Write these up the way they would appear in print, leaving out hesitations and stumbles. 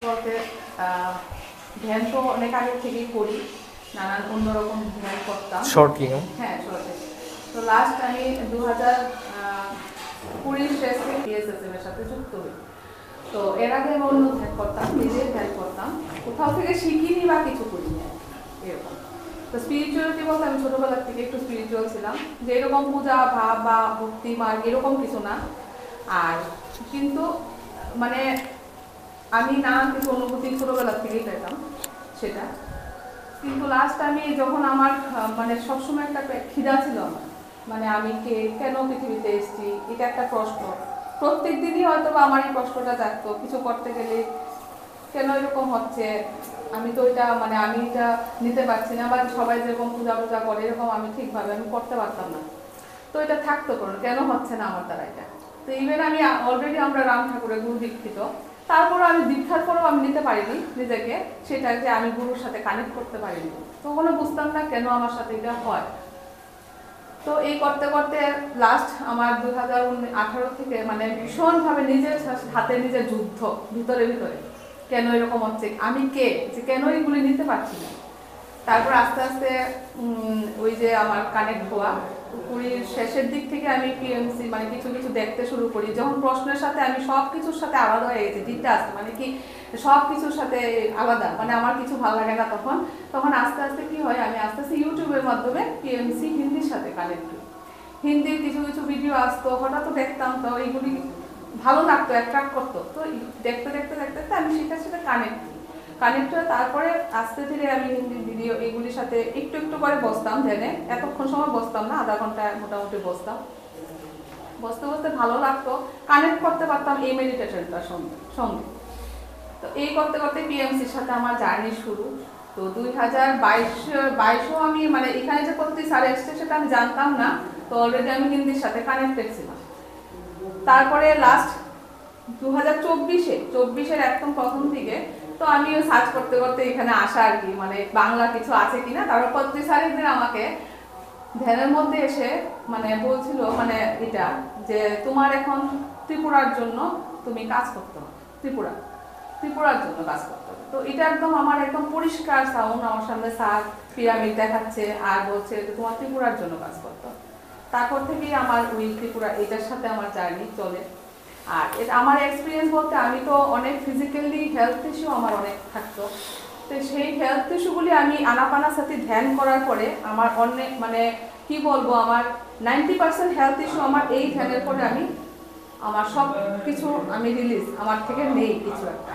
বলতে ধ্যান তো অনেক আগে থেকেই করি, নানান অন্যরকম ধ্যান করতাম। শর্টকিং? হ্যাঁ, শর্টে। তো লাস্ট আমি 2020 শেষে বিএসএসএম এর সাথে যুক্ত হই। তো এর আগে আমি অন্য ধ্যান করতাম, নিজেই ধ্যান করতাম, কোথাও থেকে শিখিনি বা কিছু করিনি এরকম। তো স্পিরিচুয়ালিটি বলতে আমি ছোটবেলার থেকে একটু স্পিরিচুয়াল ছিলাম, যে এরকম পূজা ভাব বা ভক্তি মার্গ এরকম কিছু না। আর কিন্তু মানে আমি নানান কিছু অনুভূতি ছোটবেলার থেকেই পেতাম সেটা। কিন্তু লাস্ট আমি যখন আমার মানে সবসময় একটা খিদা ছিল আমার, মানে আমি কে, কেন পৃথিবীতে এসেছি, এটা একটা প্রশ্ন। প্রত্যেক দিনই হয়তো বা আমার এই প্রশ্নটা জাগতো, কিছু করতে গেলে কেন এরকম হচ্ছে, আমি তো এটা মানে আমি এটা নিতে পারছি না, বা সবাই যেরকম পূজা পূজা করে এরকম আমি ঠিকভাবে আমি করতে পারতাম না। তো এটা থাকতো কেন হচ্ছে না আমার দ্বারা এটা। তো ইভেন আমি অলরেডি আমরা রাম ঠাকুরের গুরু দীক্ষিত, তারপরও আমি দীক্ষার পরেও আমি নিতে পারিনি নিজেকে, সেটা যে আমি গুরুর সাথে কানেক্ট করতে পারিনি। তখনও বুঝতাম না কেন আমার সাথে এটা হয়। তো এই করতে করতে লাস্ট আমার 2018 থেকে মানে ভীষণভাবে নিজের হাতে নিজের যুদ্ধ ভিতরে ভিতরে, কেন এরকম হচ্ছে, আমি কে, যে কেন এগুলি নিতে পারছি না। তারপর আস্তে আস্তে ওই যে আমার কানেক্ট হওয়া, কুড়ির শেষের দিক থেকে আমি পিএমসি মানে কিছু কিছু দেখতে শুরু করি, যখন প্রশ্নের সাথে আমি সব কিছুর সাথে আলাদা হয়ে গেছি, ডিটাচ মানে কি সব কিছুর সাথে আলাদা, মানে আমার কিছু ভালো লাগে না তখন। তখন আস্তে আস্তে কি হয়, আমি আস্তে আস্তে ইউটিউবের মাধ্যমে পিএমসি হিন্দির সাথে কানেক্ট করি। হিন্দির কিছু কিছু ভিডিও আসতো, হঠাৎ দেখতাম, তো এইগুলি ভালো লাগতো, অ্যাট্রাক্ট করতো। তো দেখতে দেখতে দেখতে দেখতে আমি সেটার সাথে কানেক্ট হয়ে তারপরে আস্তে ধীরে আমি হিন্দি ভিডিও এগুলির সাথে একটু একটু করে বসতাম ধ্যানে। এতক্ষণ সময় বসতাম না, আধা ঘন্টা মোটামুটি বসতাম। বসতে বসতে ভালো লাগতো, কানেক্ট করতে পারতাম এই মেডিটেশনটার সঙ্গে। তো এই করতে করতে পিএমসির সাথে আমার জার্নি শুরু। তো 2022 আমি মানে এখানে যে প্রতি স্যার এসছে সেটা আমি জানতাম না। তো অলরেডি আমি হিন্দির সাথে কানেক্টেড ছিলাম। তারপরে লাস্ট 2024-এর একদম প্রথম দিকে তো আমিও সার্চ করতে করতে এখানে আসা আর কি, মানে বাংলা কিছু আছে কিনা। তারপর পত্রী স্যার একদিন আমাকে ধ্যানের মধ্যে এসে মানে বলছিল মানে এটা যে তোমার এখন ত্রিপুরার জন্য তুমি কাজ করতে হবে, ত্রিপুরার জন্য কাজ করতে হবে। তো এটা একদম আমার একদম পরিষ্কার সাউন্ড, আমার সামনে স্যার পিরামিড দেখাচ্ছে আর বলছে যে তোমার ত্রিপুরার জন্য কাজ করতে হবে। তারপর থেকেই আমার ওই ত্রিপুরা এটার সাথে আমার জার্নি চলে। আর এটা আমার এক্সপিরিয়েন্স বলতে আমি তো অনেক ফিজিক্যালি হেলথ ইস্যু আমার অনেক থাকতো। তো সেই হেলথ ইস্যুগুলি আমি আনাপানাসতি ধ্যান করার পরে আমার অনেক মানে কি বলবো, আমার 90% হেলথ ইস্যু আমার এই ধ্যানের পরে আমার সব কিছু আমি রিলিজ আমার থেকে নেই কিছু একটা।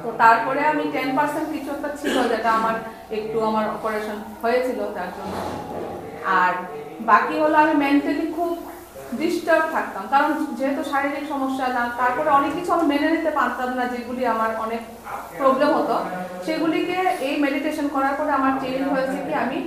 তো তারপরে আমি 10% কিছু একটা ছিল যেটা আমার একটু আমার অপারেশন হয়েছিল তার জন্য। আর বাকি হলো আমি মেন্টালি খুব ডিস্টার্ব থাকতাম, কারণ যেহেতু শারীরিক সমস্যা না, তারপরে অনেক কিছু আমি মেনে নিতে পারতাম না, যেগুলি আমার অনেক প্রবলেম হতো সেগুলিকে এই মেডিটেশন করার পরে আমার চেঞ্জ হয়েছে কি আমি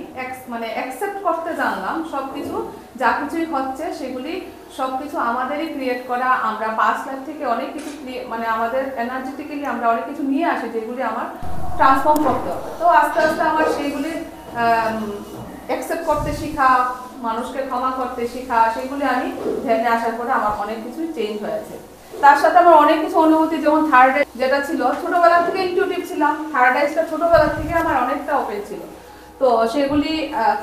মানে অ্যাকসেপ্ট করতে জানলাম সব কিছু, যা কিছুই হচ্ছে সেগুলি সব কিছু আমাদেরই ক্রিয়েট করা। আমরা পাস্ট লাইফ থেকে অনেক কিছু মানে আমাদের এনার্জেটিক্যালি আমরা অনেক কিছু নিয়ে আসি যেগুলি আমার ট্রান্সফর্ম করতে হবে। তো আস্তে আস্তে আমার সেইগুলি অ্যাকসেপ্ট করতে শেখা, মানুষকে ক্ষমা করতে শেখা, সেগুলি আমি ধ্যানে আসার পরে আমার অনেক কিছুই চেঞ্জ হয়েছে। তার সাথে আমার অনেক কিছু অনুভূতি, যেমন থার্ড আই যেটা ছিল ছোটবেলা থেকে ইনটিউটিভ ছিলাম, থার্ড আইসটা ছোটবেলা থেকে আমার অনেকটা ওপেন ছিল। তো সেগুলি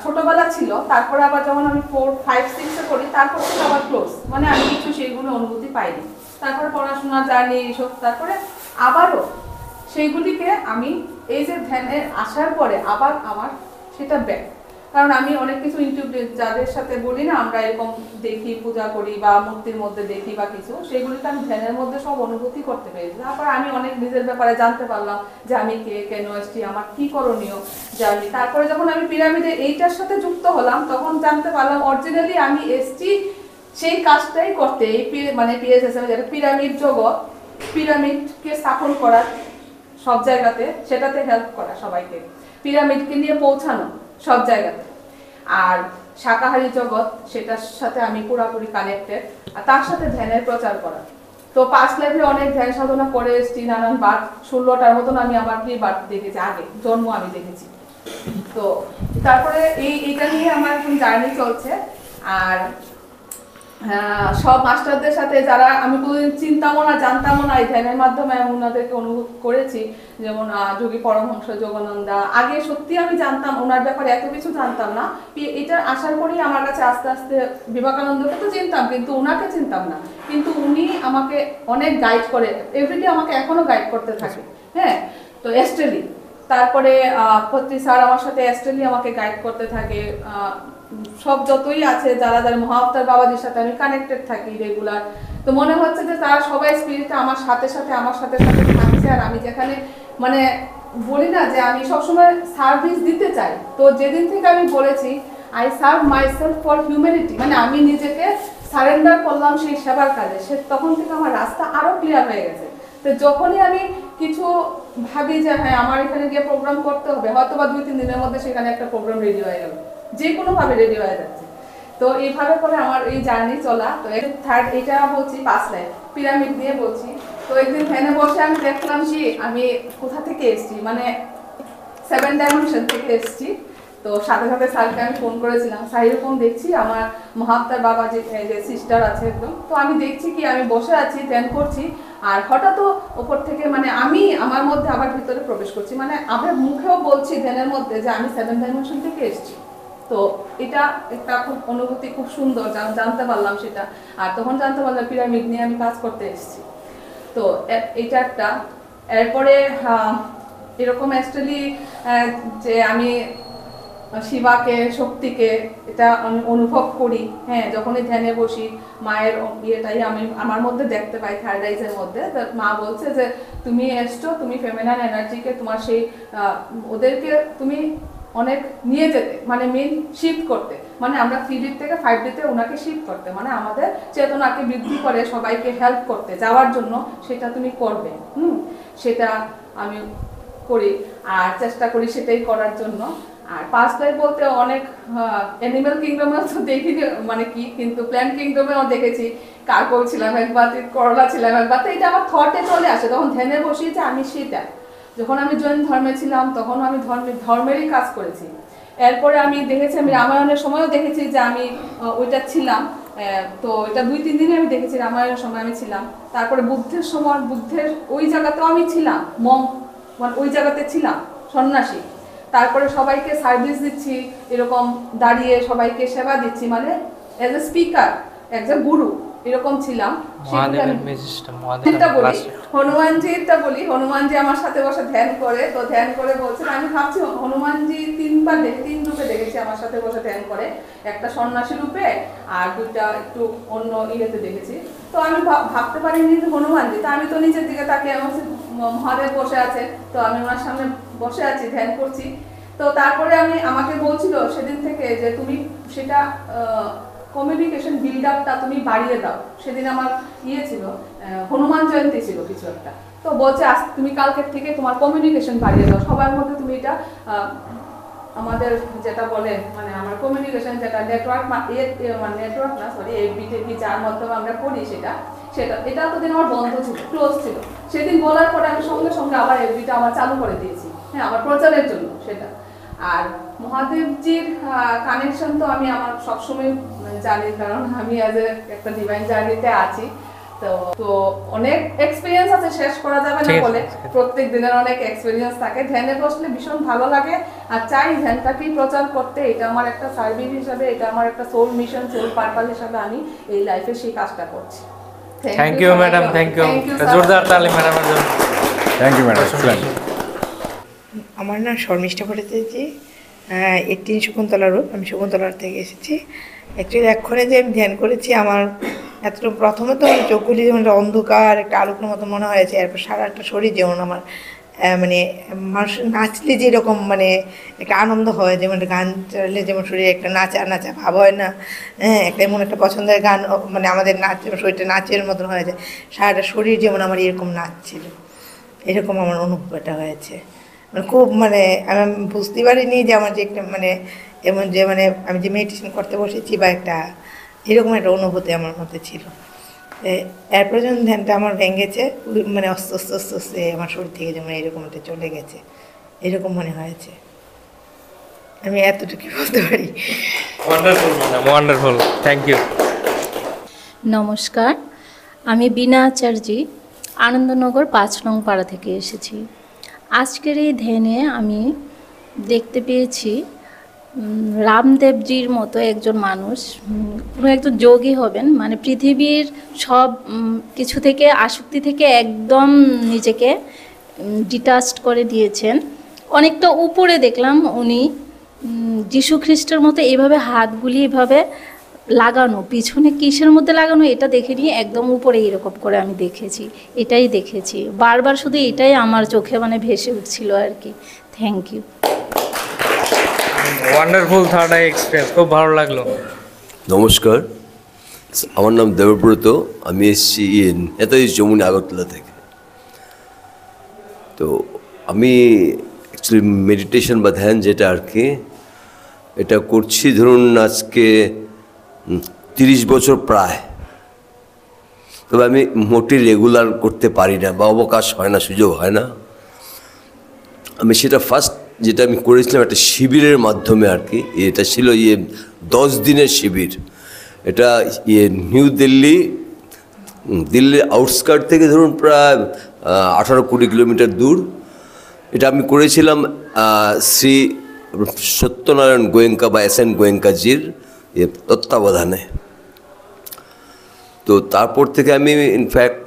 ছোটবেলা ছিল, তারপরে আবার যখন আমি 4, 5, 6-এ পড়ি তারপর থেকে আবার ক্লোজ, মানে আমি কিছু সেইগুলো অনুভূতি পাইনি। তারপরে পড়াশোনা জার্নি এইসব, তারপরে আবারও সেইগুলিকে আমি এই যে ধ্যানে আসার পরে আবার আমার সেটা ব্যাক, কারণ আমি অনেক কিছু ইউটিউব যাদের সাথে বলি না আমরা এরকম দেখি, পূজা করি বা মূর্তির মধ্যে দেখি বা কিছু, সেগুলিকে আমি ধ্যানের মধ্যে সব অনুভূতি করতে পেরেছি। তারপর আমি অনেক নিজের ব্যাপারে জানতে পারলাম যে আমি কে, কেন এসেছি, আমার কি করণীয় জানি। তারপরে যখন আমি পিরামিডে এইটার সাথে যুক্ত হলাম তখন জানতে পারলাম অরিজিনালি আমি এসেছি সেই কাজটাই করতে, এই মানে পিএসএসএম যেটা পিরামিড জগৎ, পিরামিডকে স্থাপন করার সব জায়গাতে, সেটাতে হেল্প করা সবাইকে, পিরামিডকে নিয়ে পৌঁছানো সব জায়গাতে। আর শাকাহারী জগৎ সেটার সাথে আমি পুরোপুরি কানেক্টেড, আর তার সাথে ধ্যানের প্রচার করা। তো পাস্ট লাইফে অনেক ধ্যান সাধনা করে এসেছি, নানান বার্থ 16টার মতন আমি আমার প্রি বার্থ দেখেছি, আগে জন্ম আমি দেখেছি। তো তারপরে এইটা নিয়ে আমার এখন জার্নি চলছে। আর সব মাস্টারদের সাথে যারা আমি কোনোদিন চিন্তামও না জানতামও না, এই ধ্যানের মাধ্যমে আমি ওনাদেরকে অনুভব করেছি। যেমন যোগী পরমহংস যোগানন্দা, আগে সত্যি আমি জানতাম ওনার ব্যাপারে এত কিছু জানতাম না। এটা আসার পরেই আমার কাছে আস্তে আস্তে, বিবেকানন্দকে তো চিনতাম কিন্তু ওনাকে চিনতাম না, কিন্তু উনি আমাকে অনেক গাইড করে, এভরিডে আমাকে এখনো গাইড করতে থাকে। হ্যাঁ, তো এস্টেলি, তারপরে পত্রী স্যার আমার সাথে এস্টেলি আমাকে গাইড করতে থাকে। সব যতই আছে যারা যারা মহাবতার বাবাজির সাথে আমি কানেক্টেড থাকি রেগুলার, তো মনে হচ্ছে যে তারা সবাই স্পিরিটটা আমার সাথে সাথে থাকছে। আর আমি যেখানে মানে বলি না যে আমি সবসময় সার্ভিস দিতে চাই, তো যেদিন থেকে আমি বলেছি I serve my self for humanity, মানে আমি নিজেকে সারেন্ডার করলাম সেই সেবার কাজে, সে তখন থেকে আমার রাস্তা আরো ক্লিয়ার হয়ে গেছে। তো যখনই আমি কিছু ভাবি যে হ্যাঁ আমার এখানে গিয়ে প্রোগ্রাম করতে হবে, হয়তো বা 2-3 দিনের মধ্যে সেখানে একটা প্রোগ্রাম রেডি হয়ে গেল, যে কোনো ভাবে রেডি হয়ে যাচ্ছে। তো এইভাবে করে আমার এই জার্নি চলা। তো থার্ড, এটা বলছি পাস্ট লাইফ, পিরামিড নিয়ে বলছি। তো একদিন ফ্যানে বসে আমি দেখলাম যে আমি কোথা থেকে এসেছি, মানে 7 ডাইমেনশন থেকে এসেছি। তো সাথে সাথে স্যারকে আমি ফোন করেছিলাম, স্যার এরকম দেখছি আমার মহাবতার বাবা যে সিস্টার আছে একদম, তো আমি দেখছি কি আমি বসে আছি ধ্যান করছি, আর হঠাৎ ওপর থেকে মানে আমি আমার মধ্যে আবার ভিতরে প্রবেশ করছি, মানে আমার মুখেও বলছি ধ্যানের মধ্যে যে আমি 7 ডাইমেনশন থেকে এসেছি। তো এটা একটা খুব অনুভূতি, খুব সুন্দর জানতে পারলাম সেটা। আর তখন জানতে পারলাম পিরামিড নিয়ে আমি কাজ করতে এসেছি। তো এটা একটা। এরপরে এরকম অ্যাকচুয়ালি যে আমি শিবাকে, শক্তিকে এটা আমি অনুভব করি। হ্যাঁ, যখনই ধ্যানে বসি মায়ের ইয়েটাই আমি আমার মধ্যে দেখতে পাই, থার্ড আইজের মধ্যে। মা বলছে যে তুমি এসছো, তুমি ফেমিনাইন এনার্জিকে তোমার সেই ওদেরকে তুমি অনেক নিয়ে যেতে, মানে মেন শিফট করতে, মানে আমরা 3D থেকে 5D তে ওনাকে শিফট করতে, মানে আমাদের চেতনাকে বৃদ্ধি করে সবাইকে হেল্প করতে যাওয়ার জন্য সেটা তুমি করবে। সেটা আমি করি আর চেষ্টা করি সেটাই করার জন্য। আর পাস্ট লাইফ বলতে অনেক অ্যানিমাল কিংডমে তো দেখিনি মানে কি, কিন্তু প্ল্যান্ট কিংডমেও দেখেছি। কার্পল ছিলাম একবার, করলা ছিলাম একবার। তো এটা আমার থটে চলে আসে তখন ধ্যানে বসিয়েছে আমি সেটা। যখন আমি জৈন ধর্মে ছিলাম তখন আমি ধর্মেরই কাজ করেছি। এরপরে আমি দেখেছি, আমি রামায়ণের সময়ও দেখেছি যে আমি ওইটা ছিলাম। তো এটা 2-3 দিনে আমি দেখেছি, রামায়ণের সময় আমি ছিলাম। তারপরে বুদ্ধের সময় বুদ্ধের ওই জায়গাতেও আমি ছিলাম, মানে ওই জায়গাতে ছিলাম সন্ন্যাসী। তারপরে সবাইকে সার্ভিস দিচ্ছি, এরকম দাঁড়িয়ে সবাইকে সেবা দিচ্ছি, মানে as a speaker, as a গুরু এরকম ছিলাম। হনুমানজি আমার সাথে বসে ধ্যান করে, তো ধ্যান করে বলছেন, আমি ভাবছি হনুমানজি 3 রূপে দেখেছি আমার সাথে বসে ধ্যান করে, একটা সন্ন্যাসী রূপে আর 2টা একটু অন্য ইয়েতে দেখেছি। তো আমি ভাবতে পারিনি যে হনুমানজি, তো আমি তো নিচের দিকে তাকিয়ে আমার মহাদেব বসে আছে, তো আমি ওনার সামনে বসে আছি ধ্যান করছি। তো তারপরে আমাকে বলছিল সেদিন থেকে যে তুমি সেটা কমিউনিকেশন বিল্ড আপটা তুমি বাড়িয়ে দাও। সেদিন আমার ছিল হনুমান জয়ন্তী ছিল কিছু একটা, তো বলছে আজ তুমি কালকের থেকে তোমার কমিউনিকেশন বাড়িয়ে দাও সবার মধ্যে, তুমি এটা আমাদের যেটা বলে মানে আমার কমিউনিকেশন যেটা নেটওয়ার্ক নেটওয়ার্ক না সরি এফবি যার মাধ্যমে আমরা করি সেটা এটা এতদিন আমার বন্ধ ছিল, ক্লোজ ছিল। সেদিন বলার পরে আমি সঙ্গে সঙ্গে আবার এফবিটা আমার চালু করে দিয়েছি, হ্যাঁ, আমার প্রচারের জন্য সেটা। আর মহাদেবজির কানেকশন তো আমি আমার সবসময় জানি, কারণ আমি অ্যাজ একটা ডিভাইন জার্নিতে আছি। তো অনেক এক্সপিরিয়েন্স আছে, শেষ করা যাবে না বলে। প্রত্যেক দিনের অনেক এক্সপিরিয়েন্স থাকে। ধ্যানে বসলে ভীষণ ভালো লাগে আর চাই ধ্যানটাকেই প্রচার করতে। এটা আমার একটা সার্ভিস হিসাবে, এটা আমার একটা সোল মিশন, সোল পারপাস হিসাবে আমি এই লাইফে সেই কাজটা করছি। Thank you madam, thank you. জোরদার তালি ম্যাডামের জন্য। Thank you madam. আমার নাম শর্মিষ্ঠা ভট্টাচার্য, 18 শকুন্তলা রোড। আমি শকুন্তলার থেকে এসেছি। অ্যাকচুয়ালি এক্ষণে যে আমি ধ্যান করেছি আমার এতটুকু, প্রথমে তো চোখগুলি যেমন অন্ধকার একটা আলোকের মতো মনে হয়েছে, এরপর সারা একটা শরীর যেমন আমার মানে মানুষ নাচলে যেরকম মানে একটা আনন্দ হয়, যেমন একটা গান চাইলে যেমন শরীরে একটা নাচা নাচা ভাব হয় না, হ্যাঁ, একটা এমন একটা পছন্দের গান মানে আমাদের নাচ শরীরটা নাচের মতন হয়ে যায়, সারাটা শরীর যেমন আমার এরকম নাচছিল, এরকম আমার অনুভবটা হয়েছে। মানে খুব মানে আমি বুঝতে পারিনি যে আমার যে একটা মানে এমন যে মানে আমি যে মেডিটেশন করতে বসেছি বা একটা এরকম একটা অনুভূতি আমার মধ্যে ছিল। এরপর যখন ধ্যানটা আমার ভেঙেছে, মানে আস্তে আস্তে আস্তে আস্তে আমার শরীর থেকে যেমন এরকম একটা চলে গেছে, এরকম মনে হয়েছে। আমি এতটুকু বলতে পারি। Wonderful madam, wonderful, thank you. নমস্কার, আমি বীণা আচার্যি আনন্দনগর ৫ নং পাড়া থেকে এসেছি। আজকের এই ধ্যানে আমি দেখতে পেয়েছি রামদেবজির মতো একজন মানুষ, কোনো একজন যোগী হবেন, মানে পৃথিবীর সব কিছু থেকে, আসক্তি থেকে একদম নিজেকে ডিটাচড করে দিয়েছেন। অনেকটা উপরে দেখলাম উনি যীশু খ্রিস্টের মতো এইভাবে হাতগুলি এভাবে লাগানো, পিছনে কিসের মধ্যে লাগানো এটা দেখে নিয়ে একদম উপরে এরকম করে আমি দেখেছি, এটাই দেখেছি বারবার, শুধু এটাই আমার চোখে মানে ভেসে উঠছিল আর কি। Thank you. Wonderful third eye experience, খুব ভালো লাগলো। নমস্কার, আমার নাম দেবব্রত। আমি এসেছি নেতাজি যমুনা আগরতলা থেকে। তো আমি অ্যাকচুয়ালি মেডিটেশন বা ধ্যান যেটা আর কি, এটা করছি ধরুন আজকে 30 বছর প্রায়। তবে আমি মোটে রেগুলার করতে পারি না বা অবকাশ হয় না, সুযোগ হয় না। আমি সেটা ফার্স্ট যেটা আমি করেছিলাম একটা শিবিরের মাধ্যমে আর কি। এটা ছিল 10 দিনের শিবির। এটা দিল্লির আউটস্কার্ট থেকে ধরুন প্রায় 18-20 কিলোমিটার দূর। এটা আমি করেছিলাম শ্রী সত্যনারায়ণ গোয়েঙ্কা বা এস.এন. গোয়েঙ্কাজির তত্ত্বাবধানে। তো তারপর থেকে আমি ইনফ্যাক্ট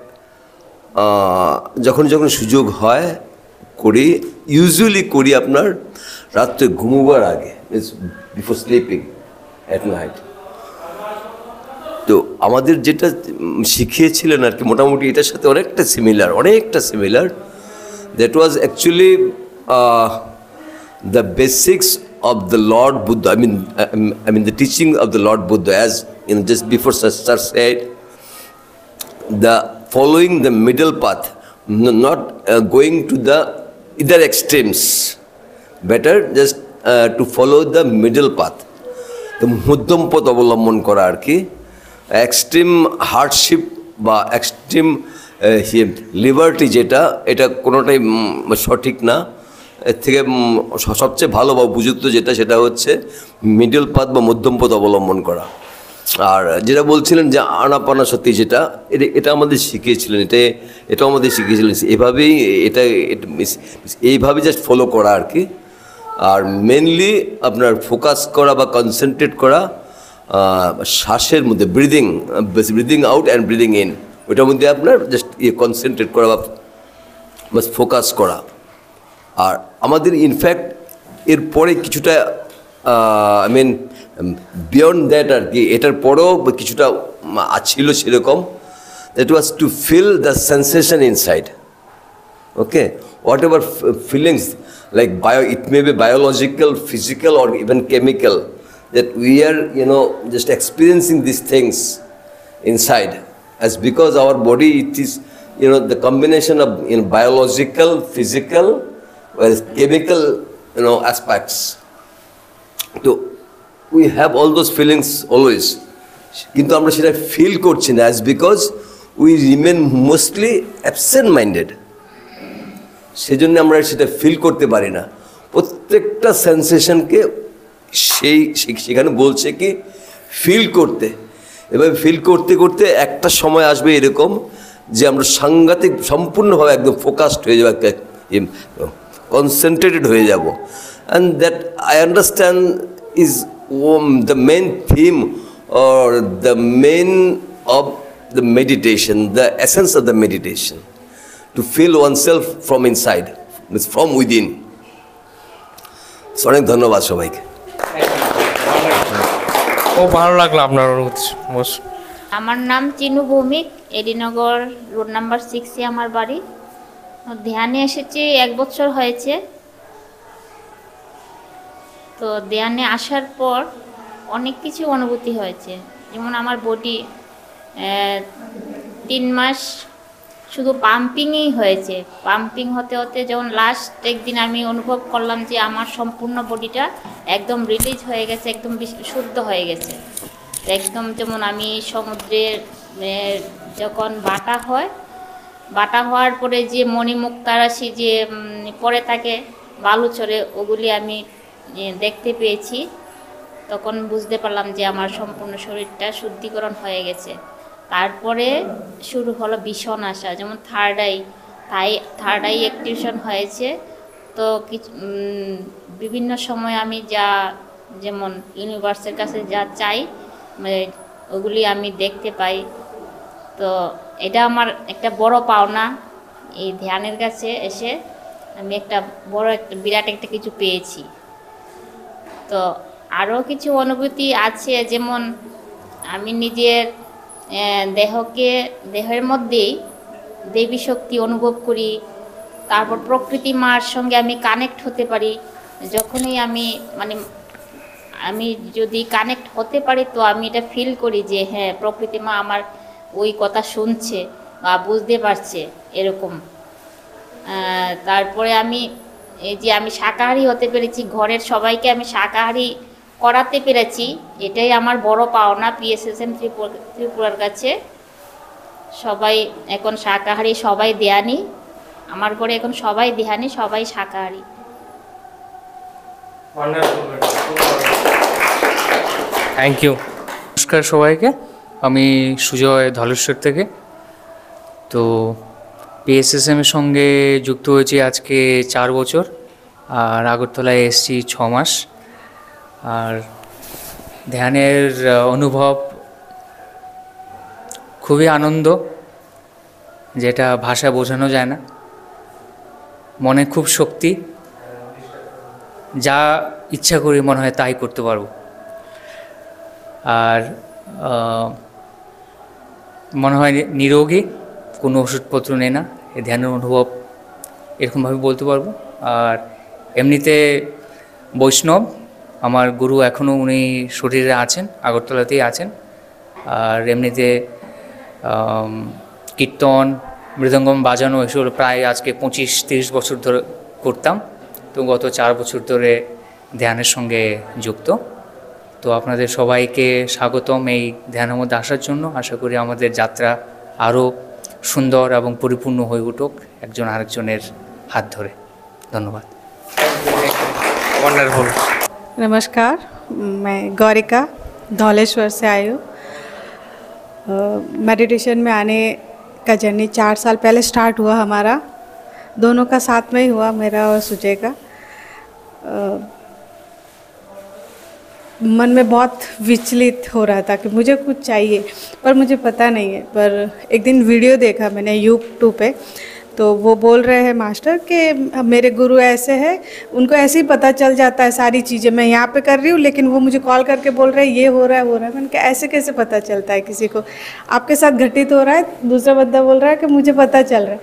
যখন যখন সুযোগ হয় করি, ইউজুয়ালি করি আপনার রাত্রে ঘুমোবার আগে, বিফোর স্লিপিং অ্যাট নাইট। তো আমাদের যেটা শিখিয়েছিলেন আর কি, মোটামুটি এটার সাথে অনেকটা similar. That was actually the basics of the Lord Buddha. I mean the teaching of the Lord Buddha, as just before Sir said, the following the middle path, not going to the either extremes. Better just to follow the middle path. The মধ্যম পথ অবলম্বন করা আর কি। Extreme hardship বা extreme liberty যেটা, এটা কোনোটাই সঠিক না। এর থেকে সবচেয়ে ভালো বা উপযুক্ত যেটা, সেটা হচ্ছে মিডল পাথ বা মধ্যম পথ অবলম্বন করা। আর যেটা বলছিলেন যে আনাপানাসতি, যেটা এটা আমাদের শিখিয়েছিলেন, এটাও আমাদের শিখিয়েছিলেন। এইভাবে জাস্ট ফলো করা আর কি। আর মেনলি আপনার ফোকাস করা বা কনসেন্ট্রেট করা শ্বাসের মধ্যে, breathing out and breathing in, ওইটার মধ্যে আপনার জাস্ট কনসেন্ট্রেট করা বা বাস ফোকাস করা। আর আমাদের ইনফ্যাক্ট এরপরে কিছুটা বিয়ন্ড দ্যাট আর কি, এটার পরেও কিছুটা ছিল সেরকম। That was to feel the sensation inside. Okay, whatever feelings, like it may be biological, physical or even chemical, that we are just experiencing these things inside, as because our body, it is the combination of biological, physical, chemical aspects. So we have all those feelings always, কিন্তু আমরা সেটা feel করছি না, as because we remain mostly absent minded. সেজন্য আমরা সেটা feel করতে পারি না। প্রত্যেকটা সেন্সেশনকে সেখানে বলছে কি ফিল করতে। এবার ফিল করতে করতে একটা সময় আসবে এরকম যে আমরা সাংঘাতিক সম্পূর্ণভাবে একদম ফোকাসড হয়ে যাবো, কনসেন্ট্রেটেড হয়ে যাব। And that I understand is the main theme or the main of the meditation, the essence of the meditation, to feel oneself from inside, means from within. অনেক ধন্যবাদ সবাইকে। খুব ভালো লাগলো আপনার। আমার নাম চিনু ভৌমিক, এডিনগর রোড নাম্বার 6-এ আমার বাড়ি। ধ্যানে এসেছি 1 বছর হয়েছে। তো ধ্যানে আসার পর অনেক কিছু অনুভূতি হয়েছে। যেমন আমার বডি 3 মাস শুধু পাম্পিংই হয়েছে। পাম্পিং হতে হতে যখন লাস্ট একদিন আমি অনুভব করলাম যে আমার সম্পূর্ণ বডিটা একদম রিলিজ হয়ে গেছে, একদম শুদ্ধ হয়ে গেছে। একদম যেমন আমি সমুদ্রের যখন বাটা হওয়ার পরে যে মণিমুক্তারাশি যে পরে থাকে বালুচরে, ওগুলি আমি দেখতে পেয়েছি। তখন বুঝতে পারলাম যে আমার সম্পূর্ণ শরীরটা শুদ্ধিকরণ হয়ে গেছে। তারপরে শুরু হলো ভীষণ আশা, যেমন থার্ড আই অ্যাক্টিভেশন হয়েছে। তো কিছু বিভিন্ন সময় আমি যেমন ইউনিভার্সের কাছে যা চাই ওগুলি আমি দেখতে পাই। তো এটা আমার একটা বড় পাওনা, এই ধ্যানের কাছে এসে আমি একটা বিরাট একটা কিছু পেয়েছি। তো আরও কিছু অনুভূতি আছে, যেমন আমি নিজের দেহের মধ্যেই দেবী শক্তি অনুভব করি। তারপর প্রকৃতি মার সঙ্গে আমি কানেক্ট হতে পারি। যখনই আমি যদি কানেক্ট হতে পারি, তো আমি এটা ফিল করি যে হ্যাঁ, প্রকৃতি মা আমার ওই কথা শুনছে বা বুঝতে পারছে, এরকম। তারপরে আমি শাকাহারি হতে পেরেছি, ঘরের সবাইকে আমি শাকাহারি করাতে পেরেছি, এটাই আমার বড় পাওনা PSSM ত্রিপুরার কাছে। সবাই এখন শাকাহারি, সবাই দেয়ানি, আমার ঘরে এখন সবাই দেহানি, সবাই শাকাহারি। Thank you. নমস্কার সবাইকে, আমি সুজয় ধলেশ্বর থেকে। তো PSSM-এর সঙ্গে যুক্ত হয়েছি আজকে 4 বছর, আর আগরতলায় এসেছি 6 মাস। আর ধ্যানের অনুভব খুবই আনন্দ, যেটা ভাষায় বোঝানো যায় না। মনে খুব শক্তি, যা ইচ্ছা করি মনে হয় তাই করতে পারবো। আর মনে হয় নিরোগী, কোনো ওষুধপত্র নেই না, এই ধ্যানের অনুভব এরকমভাবে বলতে পারবো। আর এমনিতে বৈষ্ণব, আমার গুরু এখনও উনি শরীরে আছেন, আগরতলাতেই আছেন। আর এমনিতে কীর্তন, মৃদঙ্গম বাজানো এসব প্রায় আজকে 25-30 বছর ধরে করতাম। তো গত 4 বছর ধরে ধ্যানের সঙ্গে যুক্ত। তো আপনাদের সবাইকে স্বাগতম এই ধ্যানের মধ্যে আসার জন্য। আশা করি আমাদের যাত্রা আরও সুন্দর এবং পরিপূর্ণ হয়ে উঠুক একজন আরেকজনের হাত ধরে। ধন্যবাদ। ওয়ান্ডারফুল। नमस्कार, मैं गौरिका धौलेश्वर से आई हूँ। मेडिटेशन में आने का जर्नी 4 साल पहले स्टार्ट हुआ हमारा, दोनों का साथ में ही हुआ, मेरा और सुजय का। मन में बहुत विचलित हो रहा था कि मुझे कुछ चाहिए, पर मुझे पता नहीं है। पर एक दिन वीडियो देखा मैंने YouTube पे, तो वो बोल रहे हैं मास्टर कि मेरे गुरु ऐसे हैं, उनको ऐसे ही पता चल जाता है सारी चीज़ें। मैं यहाँ पे कर रही हूँ, लेकिन वो मुझे कॉल करके बोल रहे हैं ये हो रहा है, वो हो रहा है। मैंने कहा ऐसे कैसे पता चलता है किसी को? आपके साथ घटित हो रहा है, दूसरा बंदा बोल रहा है कि मुझे पता चल रहा है।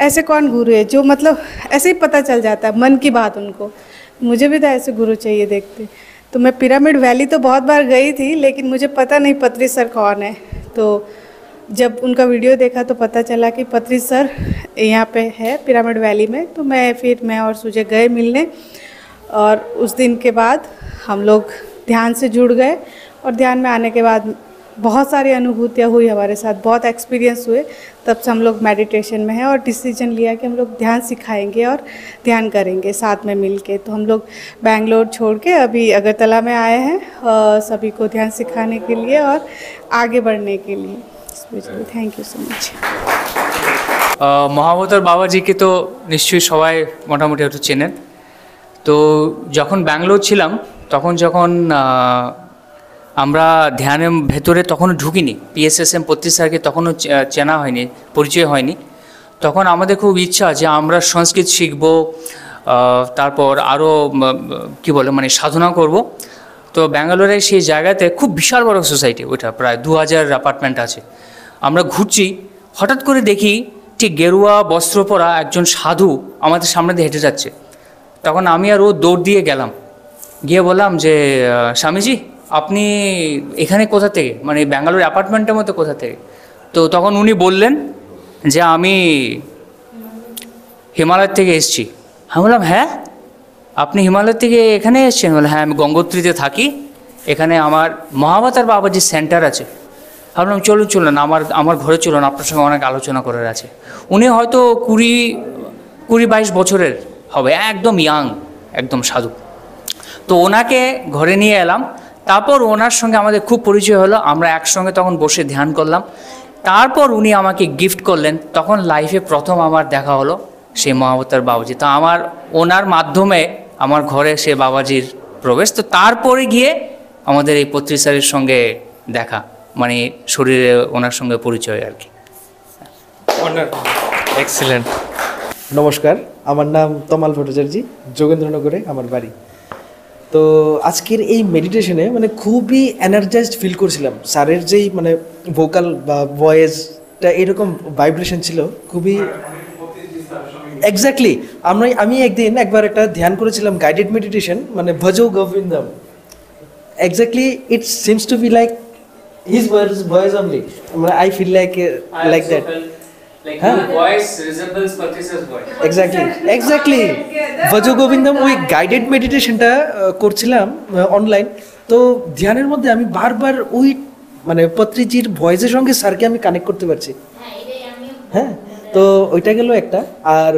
ऐसे कौन गुरु है जो मतलब ऐसे ही पता चल जाता है मन की बात उनको? मुझे भी तो ऐसे गुरु चाहिए देखते। तो मैं पिरामिड वैली तो बहुत बार गई थी, लेकिन मुझे पता नहीं पत्री सर कौन है। तो जब उनका वीडियो देखा तो पता चला कि पत्री सर यहाँ पे है पिरामिड वैली में। तो मैं और सुजय गए मिलने, और उस दिन के बाद हम लोग ध्यान से जुड़ गए। और ध्यान में आने के बाद बहुत सारी अनुभूतियाँ हुई हमारे साथ, बहुत एक्सपीरियंस हुए। तब से हम लोग मेडिटेशन में हैं और डिसीजन लिया कि हम लोग ध्यान सिखाएंगे और ध्यान करेंगे साथ में मिलके। तो हम लोग बैंगलोर छोड़ के अभी अगरतला में आए हैं सभी को ध्यान सिखाने के लिए और आगे बढ़ने के लिए। Thank you so much. Mahavatar বাবাজিকে তো নিশ্চয়ই সবাই মোটামুটি একটু চেনেন। তো যখন ব্যাঙ্গালোর ছিলাম, যখন আমরা ধ্যানের ভেতরে তখনও ঢুকিনি, PSSM পত্রি স্যারকে তখনও চেনা হয়নি, পরিচয় হয়নি। তখন আমাদের খুব ইচ্ছা যে আমরা সংস্কৃত শিখব, তারপর আরও সাধনা করব। তো ব্যাঙ্গালোরের সেই জায়গাতে খুব বিশাল বড় সোসাইটি, ওইটা প্রায় 2000 অ্যাপার্টমেন্ট আছে। আমরা ঘুরছি, হঠাৎ করে দেখি ঠিক গেরুয়া বস্ত্র পরা একজন সাধু আমাদের সামনে দিয়ে হেঁটে যাচ্ছে। তখন আমি আর ও দৌড় দিয়ে গেলাম, গিয়ে বললাম যে স্বামীজি আপনি এখানে কোথা থেকে, ব্যাঙ্গালোর অ্যাপার্টমেন্টের মধ্যে কোথা থেকে? তো তখন উনি বললেন যে আমি হিমালয় থেকে এসেছি। আমি বললাম হ্যাঁ, আপনি হিমালয় থেকে এখানে এসেছেন? বলে হ্যাঁ, আমি গঙ্গোত্রীতে থাকি, এখানে আমার মহাবতার বাবাজির সেন্টার আছে। ভাবলাম চলুন আমার ঘরে চলুন, আপনার সঙ্গে অনেক আলোচনা করার আছে। উনি হয়তো 20-22 বছরের হবে, একদম ইয়াং, একদম সাধু। তো ওনাকে ঘরে নিয়ে এলাম, তারপর ওনার সঙ্গে আমাদের খুব পরিচয় হলো। আমরা একসঙ্গে তখন বসে ধ্যান করলাম। তারপর উনি আমাকে গিফট করলেন, তখন লাইফে প্রথম আমার দেখা হলো সেই মহাবতার বাবাজি। তো আমার ওনার মাধ্যমে আমার ঘরে সে বাবাজির প্রবেশ। তো তারপরে গিয়ে আমাদের এই পত্রী স্যারের সঙ্গে দেখা, মানে শরীরে ওনার সঙ্গে পরিচয় আর কি। এক্সিলেন্ট। নমস্কার, আমার নাম তমাল ভট্টাচার্য, যোগেন্দ্রনগরে আমার বাড়ি। তো আজকের এই মেডিটেশনে মানে খুবই এনার্জাইজড ফিল করছিলাম। স্যারের যেই মানে ভোকাল বা ভয়েসটা এরকম ভাইব্রেশন ছিল, খুবই এক্স্যাক্টলি। আমি একবার একটা ধ্যান করেছিলাম, গাইডেড মেডিটেশন, মানে Bhajo Govindam. Exactly it seems to be like his voice only, মানে I feel like that. Exactly Bhaj Govindam, ওই গাইডেড মেডিটেশনটা করছিলাম অনলাইন। তো ধ্যানের মধ্যে আমি বারবার ওই মানে পত্রিজির ভয়েসের সঙ্গে স্যারকে আমি কানেক্ট করতে পারছি। হ্যাঁ, তো ওইটা গেল একটা। আর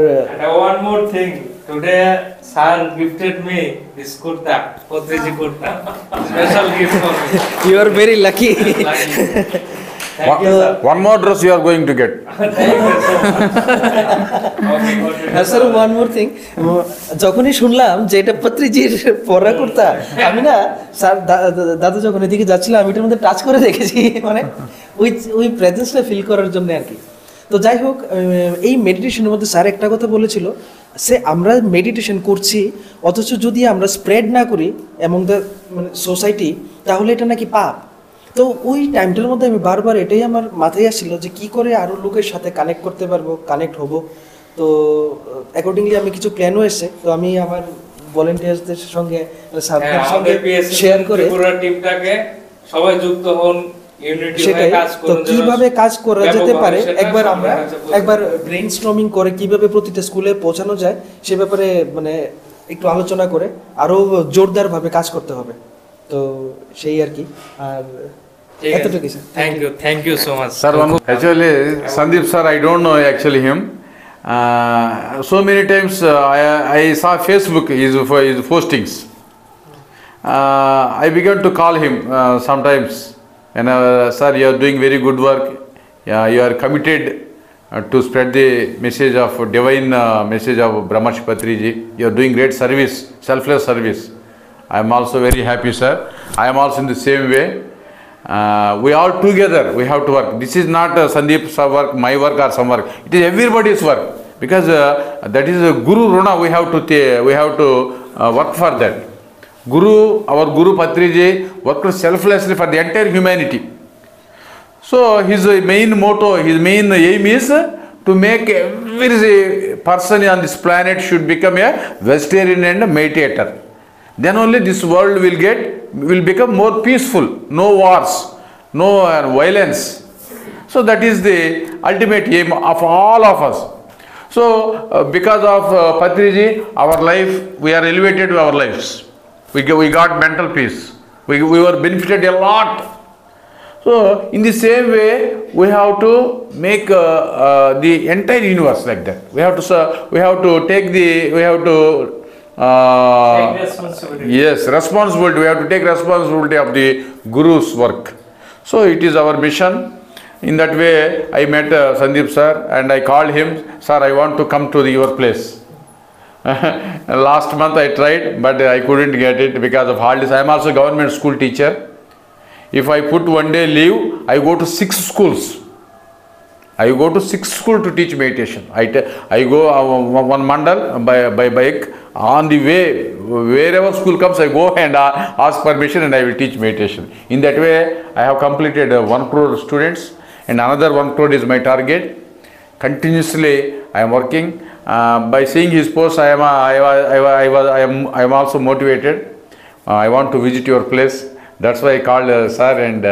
one more thing, today sir gifted me this kurta, Potriji kurta, special gift for me. you are very lucky. Thank you, sir. One more dress you are going to get. Thank you so much. Sir one more thing, যখনই শুনলাম যে এটা পত্রিজির পরা কুর্তা, আমি না sir দাদু যখন এদিকে যাচ্ছিলাম আমি এটার মধ্যে টাচ করে দেখেছি, মানে ওই প্রেজেন্সটা ফিল করার জন্য আর কি। তো যাই হোক, এই মেডিটেশনের মধ্যে স্যার একটা কথা বলেছিল, আমরা মেডিটেশন করছি অথচ যদি আমরা স্প্রেড না করি এমং দ্য মানে সোসাইটি, তাহলে এটা নাকি পাপ। তো ওই টাইমটার মধ্যে আমি বারবার এটাই আমার মাথায় আসছিল যে কী করে আরও লোকের সাথে কানেক্ট করতে পারবো, কানেক্ট হব। তো অ্যাকর্ডিংলি আমি কিছু প্ল্যানও এসছে, তো আমি আমার ভলেন্টিয়ার্সদের সঙ্গে স্যারদের সঙ্গে শেয়ার করে পুরো টিমটাকে সবাই যুক্ত হন, ইউনিটি হয়ে সেটাই। কাজ তো করুন। কিভাবে কাজ করা যেতে পারে একবার ব্রেইন স্টর্মিং করে কিভাবে প্রতিটা স্কুলে পৌঁছানো যায় সে ব্যাপারে মানে একটু আলোচনা করে আরো জোরদারভাবে কাজ করতে হবে। তো সেই আর কি। আর এতটুকুই sir. Thank you so much. Sir, actually, Sandeep sir, I don't know actually him. So many times I saw Facebook his postings. I began to call him sometimes. And sir, you are doing very good work. You are committed to spread the message of divine message of Brahmash Patriji. You are doing great service, selfless service. I am also very happy, sir. I am also in the same way. We all together, we have to work. This is not Sandeep's work, my work or some work. It is everybody's work, because that is a Guru Runa. We have to work for that. Our Guru Patriji worked selflessly for the entire humanity. So his main motto, his main aim is to make every person on this planet should become a vegetarian and a meditator. Then only this world will become more peaceful, no wars, no violence. So that is the ultimate aim of all of us. So because of Patriji, our life, we are elevated to our lives. We got mental peace. We were benefited a lot. So in the same way, we have to make the entire universe like that. We have to take responsibility. Yes, responsibility. We have to take responsibility of the Guru's work. So it is our mission. In that way, I met Sandeep sir and I called him, sir, I want to come to your place. Last month I tried, but I couldn't get it because of holidays. I am also a government school teacher. If I put one day leave, I go to 6 schools. I go to 6 schools to teach meditation. I go one mandal by bike. On the way, wherever school comes, I go and ask permission and I will teach meditation. In that way, I have completed 1 crore students, and another 1 crore is my target. Continuously, I am working. By seeing his post, I am also motivated. I want to visit your place. That's why I called sir and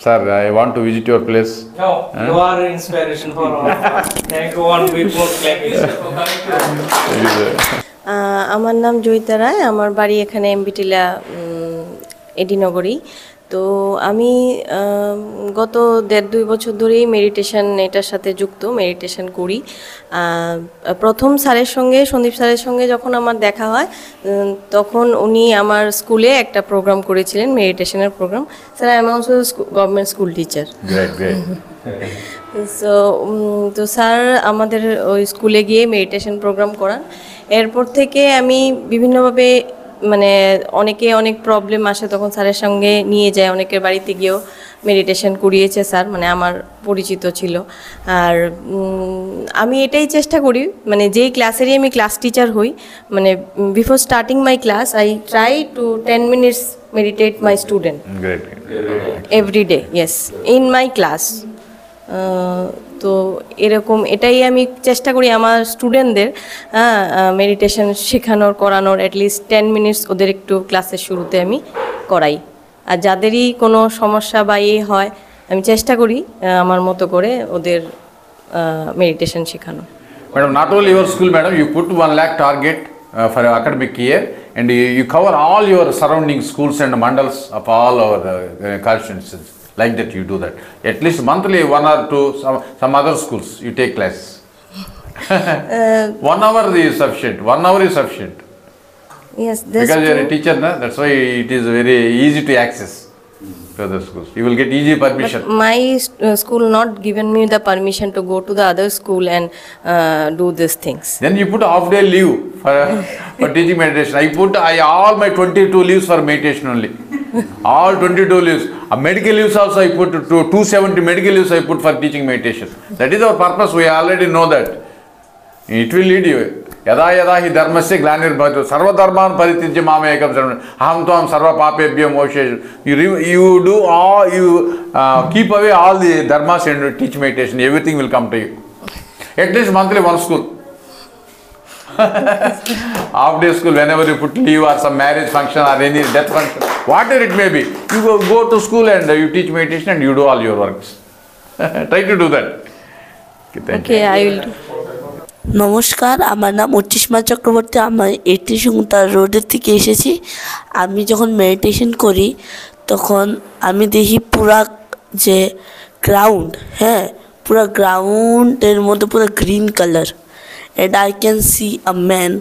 sir, I want to visit your place. No, you are an inspiration for all of us. Thank you. One big more clap. আমার নাম জয়িতা রায়, আমার বাড়ি এখানে এমবিটিলা এডিনগরী। তো আমি গত 1.5-2 বছর ধরেই মেডিটেশন এটার সাথে যুক্ত, মেডিটেশন করি। প্রথম স্যারের সঙ্গে, সন্দীপ স্যারের সঙ্গে যখন আমার দেখা হয়, তখন উনি আমার স্কুলে একটা প্রোগ্রাম করেছিলেন, মেডিটেশনের program. Sir, I am also government school teacher. তো স্যার আমাদের ওই স্কুলে গিয়ে মেডিটেশন প্রোগ্রাম করান। এরপর থেকে আমি বিভিন্নভাবে, মানে অনেকে অনেক প্রবলেম আসে তখন স্যারের সঙ্গে নিয়ে যায়, অনেকের বাড়িতে গিয়েও মেডিটেশন করিয়েছে স্যার, মানে আমার পরিচিত ছিল। আর আমি এটাই চেষ্টা করি, মানে যেই ক্লাসেরই আমি ক্লাস টিচার হই, মানে before starting my class I try to 10 minutes meditate my student every day, yes, in my class. তো এরকম এটাই আমি চেষ্টা করি আমার স্টুডেন্টদের মেডিটেশন শেখানোর, করানোর। অ্যাটলিস্ট 10 minutes ওদের একটু ক্লাসের শুরুতে আমি করাই। আর যাদেরই কোনো সমস্যা বা হয়, আমি চেষ্টা করি আমার মতো করে ওদের মেডিটেশন শেখানো। Madam, not only your school, madam, you put 1 lakh target for academic year, and you cover all your surrounding schools and mandals of all our constituencies. Like that, you do that. At least monthly, 1 or 2, some other schools, you take classes. 1 hour is sufficient. 1 hour is sufficient. Yes, that's because you are a true. teacher, na? That's why it is very easy to access to other schools. You will get easy permission. But my school not given me the permission to go to the other school and do these things. Then you put half day leave for teaching meditation. All my 22 leaves for meditation only. All 22 leaves. Medical leaves also I put 270 medical leaves I put for teaching meditation. That is our purpose. We already know that. It will lead you. Yada yada hi dharmasya glanirбhavati sarva dharman parityajya mam ekam saranam aham tvam sarva papebhyo mokshesh. You do all, you keep away all the dharmas and teach meditation. Everything will come to you. At least monthly 1 school. Half day school, whenever you put leave or some marriage function or any death function, whatever it may be, you go to school and you teach meditation and you do all your works. Try to do that. Okay, I will do. নমস্কার, আমার নাম অর্চিষ্মা চক্রবর্তী। আমি 80 শকুন্তলা রোডের থেকে এসেছি। আমি যখন meditation করি তখন আমি দেখি পুরা যে গ্রাউন্ড, হ্যাঁ, পুরা গ্রাউন্ডের মধ্যে পুরো green colour, and I can see a man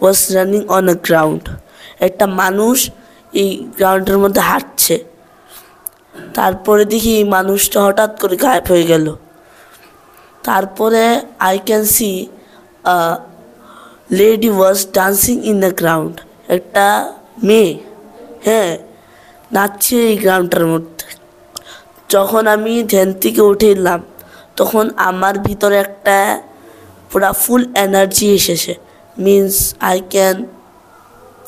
was running on a ground. একটা মানুষ এই গ্রাউন্ডের মধ্যে হাঁটছে। তারপরে দেখি এই মানুষটা হঠাৎ করে গায়েব হয়ে গেল। তারপরে I can see a lady was dancing in the ground. একটা মেয়ে, হ্যাঁ, নাচছে এই গ্রাউন্ডটার মধ্যে। যখন আমি ধ্যান থেকে উঠে এলাম তখন আমার ভিতরে একটা পুরা ফুল এনার্জি এসেছে। Means I can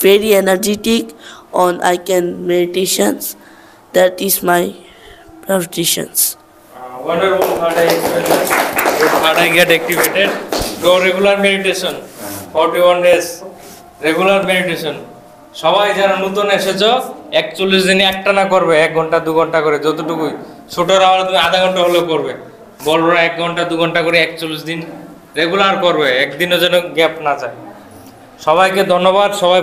very energetic on I can meditations. That is my meditations. Wonderful third eye expressions. Your third eye get activated. Do regular meditation. 41 days. Regular meditation. সবাই যারা নতুন এসেছো 41 দিনে একটানা করবে, 1 ঘন্টা 2 ঘন্টা করে, যতটুকুই। ছোটরা আমরা তুমি আধা ঘন্টা হলেও করবে, বড়রা 1 ঘন্টা 2 ঘন্টা করে 41 দিন রেগুলার করবে, একদিনও যেন গ্যাপ না যায়। সবাইকে ধন্যবাদ। সবাই